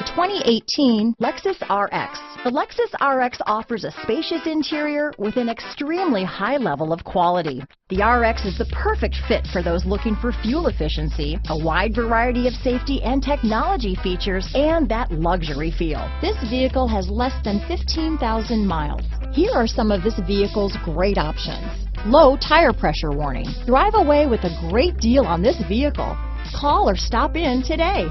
2018 Lexus RX. The Lexus RX offers a spacious interior with an extremely high level of quality. The RX is the perfect fit for those looking for fuel efficiency, a wide variety of safety and technology features, and that luxury feel. This vehicle has less than 15,000 miles. Here are some of this vehicle's great options: low tire pressure warning. Drive away with a great deal on this vehicle. Call or stop in today.